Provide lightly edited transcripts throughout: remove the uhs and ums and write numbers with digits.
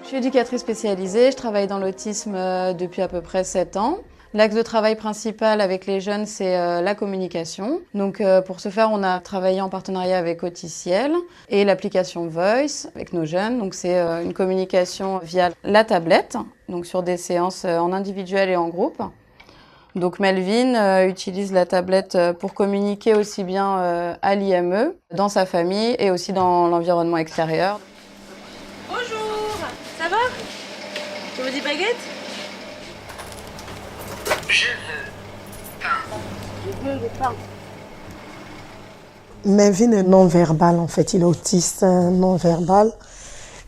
Je suis éducatrice spécialisée, je travaille dans l'autisme depuis à peu près 7 ans. L'axe de travail principal avec les jeunes, c'est la communication. Donc pour ce faire, on a travaillé en partenariat avec Auticiel et l'application Voice avec nos jeunes. Donc c'est une communication via la tablette, donc sur des séances en individuel et en groupe. Donc Melvin utilise la tablette pour communiquer aussi bien à l'IME, dans sa famille et aussi dans l'environnement extérieur. Bonjour, ça va? Tu veux des baguettes? Je veux pain. Je veux des pains. Melvin est non-verbal en fait, il est autiste non-verbal.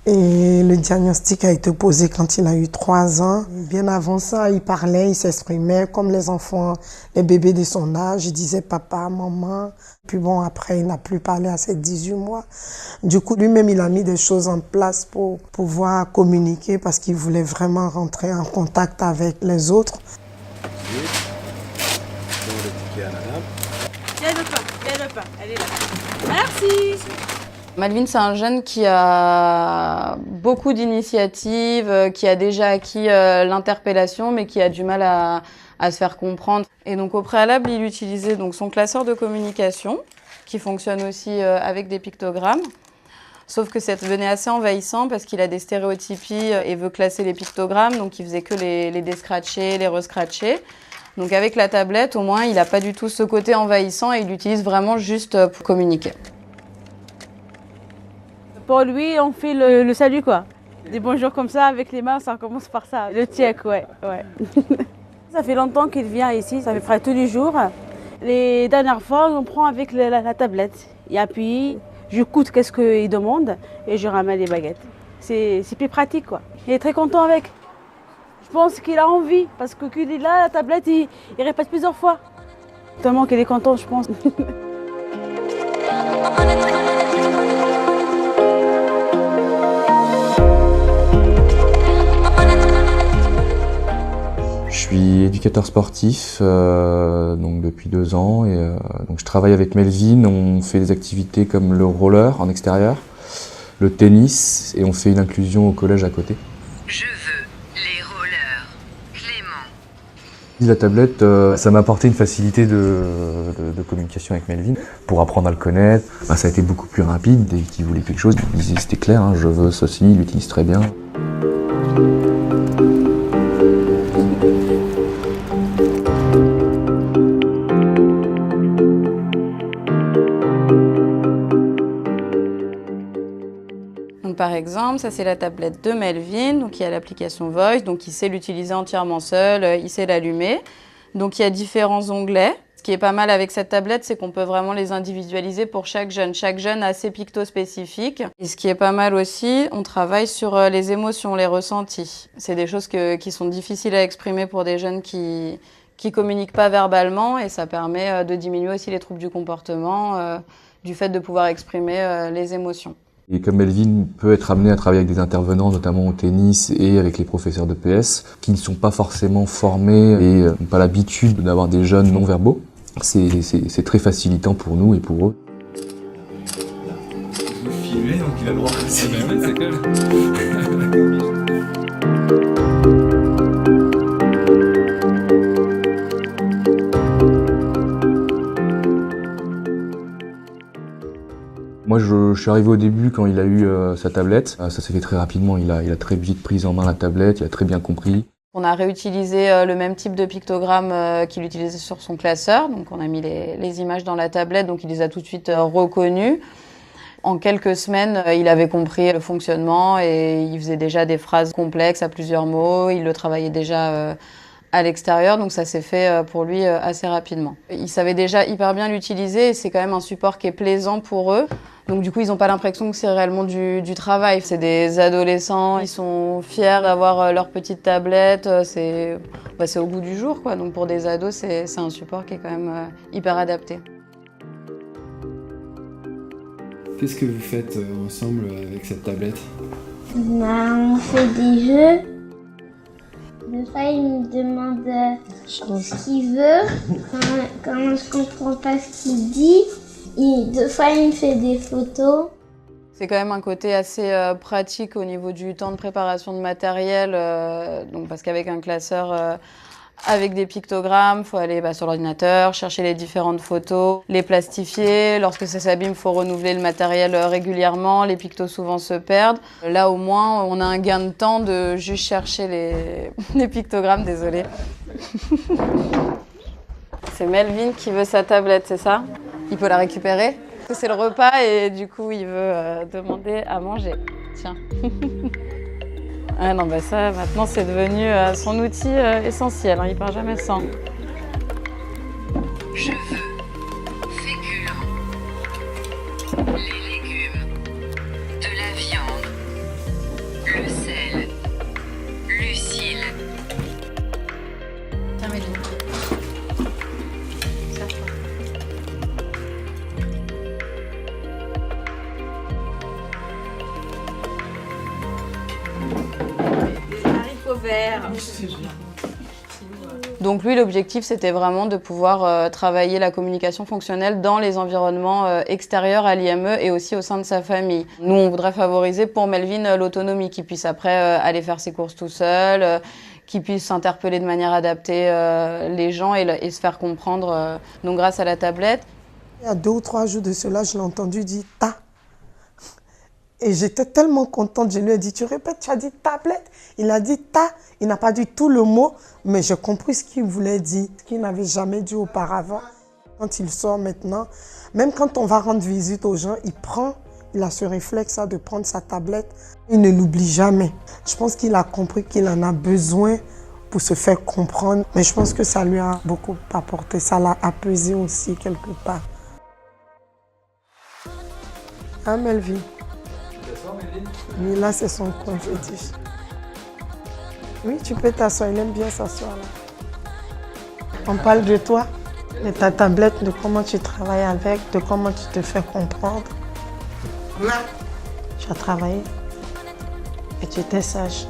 Et le diagnostic a été posé quand il a eu 3 ans. Bien avant ça, il parlait, il s'exprimait comme les enfants, les bébés de son âge. Il disait papa, maman. Puis bon, après, il n'a plus parlé à ses 18 mois. Du coup, lui-même, il a mis des choses en place pour pouvoir communiquer parce qu'il voulait vraiment rentrer en contact avec les autres. Il y a le pain, elle est là. Merci. Melvin, c'est un jeune qui a beaucoup d'initiatives, qui a déjà acquis l'interpellation, mais qui a du mal à se faire comprendre. Et donc au préalable, il utilisait donc son classeur de communication, qui fonctionne aussi avec des pictogrammes. Sauf que ça devenait assez envahissant parce qu'il a des stéréotypies et veut classer les pictogrammes, donc il faisait que les descratcher, les rescratcher. Donc avec la tablette, au moins, il n'a pas du tout ce côté envahissant et il l'utilise vraiment juste pour communiquer. Pour lui, on fait le salut quoi. Des bonjours comme ça avec les mains, ça commence par ça. Le check, ouais. Ça fait longtemps qu'il vient ici, ça fait près tous les jours. Les dernières fois, on prend avec la tablette. Et puis, j'écoute qu'est-ce qu'il demande et je ramène les baguettes. C'est plus pratique quoi. Il est très content avec. Je pense qu'il a envie parce que qu'il est là, la tablette, il répète plusieurs fois. Tellement qu'il est content, je pense. Je suis éducateur sportif donc depuis 2 ans et donc je travaille avec Melvin. On fait des activités comme le roller en extérieur, le tennis et on fait une inclusion au collège à côté. Je veux les rollers. Clément. La tablette, ça m'a apporté une facilité de communication avec Melvin pour apprendre à le connaître. Ça a été beaucoup plus rapide. Dès qu'il voulait quelque chose, il disait c'était clair, je veux ceci, il l'utilise très bien. Donc par exemple, ça c'est la tablette de Melvin, donc il y a l'application Voice, donc il sait l'utiliser entièrement seul, il sait l'allumer. Donc il y a différents onglets. Ce qui est pas mal avec cette tablette, c'est qu'on peut vraiment les individualiser pour chaque jeune. Chaque jeune a ses pictos spécifiques. Et ce qui est pas mal aussi, on travaille sur les émotions, les ressentis. C'est des choses qui sont difficiles à exprimer pour des jeunes qui communiquent pas verbalement et ça permet de diminuer aussi les troubles du comportement, du fait de pouvoir exprimer les émotions. Et comme Melvin peut être amené à travailler avec des intervenants, notamment au tennis et avec les professeurs de PS, qui ne sont pas forcément formés et n'ont pas l'habitude d'avoir des jeunes non-verbaux, c'est très facilitant pour nous et pour eux. Vous filmez, donc il a le droit. C'est cool. Moi, je suis arrivé au début quand il a eu sa tablette. Ça s'est fait très rapidement. Il a très vite pris en main la tablette, il a très bien compris. On a réutilisé le même type de pictogramme qu'il utilisait sur son classeur. Donc on a mis les images dans la tablette, donc il les a tout de suite reconnues. En quelques semaines, il avait compris le fonctionnement et il faisait déjà des phrases complexes à plusieurs mots. Il le travaillait déjà à l'extérieur, donc ça s'est fait pour lui assez rapidement. Il savait déjà hyper bien l'utiliser et c'est quand même un support qui est plaisant pour eux. Donc du coup, ils n'ont pas l'impression que c'est réellement du travail. C'est des adolescents, ils sont fiers d'avoir leur petite tablette. C'est au goût du jour, quoi. Donc pour des ados, c'est un support qui est quand même hyper adapté. Qu'est-ce que vous faites ensemble avec cette tablette? On fait des jeux. Des fois, il me demande ce qu'il veut. Quand je comprends pas ce qu'il dit, des fois, il me fait des photos. C'est quand même un côté assez pratique au niveau du temps de préparation de matériel, donc parce qu'avec un classeur avec des pictogrammes, il faut aller sur l'ordinateur, chercher les différentes photos, les plastifier. Lorsque ça s'abîme, il faut renouveler le matériel régulièrement. Les pictos souvent se perdent. Là, au moins, on a un gain de temps de juste chercher les pictogrammes, désolée. C'est Melvin qui veut sa tablette, c'est ça? Il peut la récupérer? C'est le repas et du coup, il veut demander à manger. Tiens. Ah non, ça, maintenant, c'est devenu son outil essentiel. Il part jamais sans. Je veux féculents, les légumes, de la viande, le sel, Lucille. Tiens, Melvin. Donc lui, l'objectif, c'était vraiment de pouvoir travailler la communication fonctionnelle dans les environnements extérieurs à l'IME et aussi au sein de sa famille. Nous, on voudrait favoriser pour Melvin l'autonomie, qu'il puisse après aller faire ses courses tout seul, qu'il puisse s'interpeller de manière adaptée les gens et se faire comprendre donc grâce à la tablette. Il y a 2 ou 3 jours de cela, je l'ai entendu dire « ta ». Et j'étais tellement contente, je lui ai dit, tu répètes, tu as dit tablette. Il a dit ta, il n'a pas dit tout le mot, mais j'ai compris ce qu'il voulait dire, ce qu'il n'avait jamais dit auparavant. Quand il sort maintenant, même quand on va rendre visite aux gens, il a ce réflexe de prendre sa tablette, il ne l'oublie jamais. Je pense qu'il a compris qu'il en a besoin pour se faire comprendre, mais je pense que ça lui a beaucoup apporté, ça l'a apaisé aussi quelque part. Hein, Melvin? Oui, là, c'est son coin fétiche. Oui, tu peux t'asseoir, il aime bien s'asseoir là. On parle de toi, de ta tablette, de comment tu travailles avec, de comment tu te fais comprendre. Tu as travaillé et tu étais sage.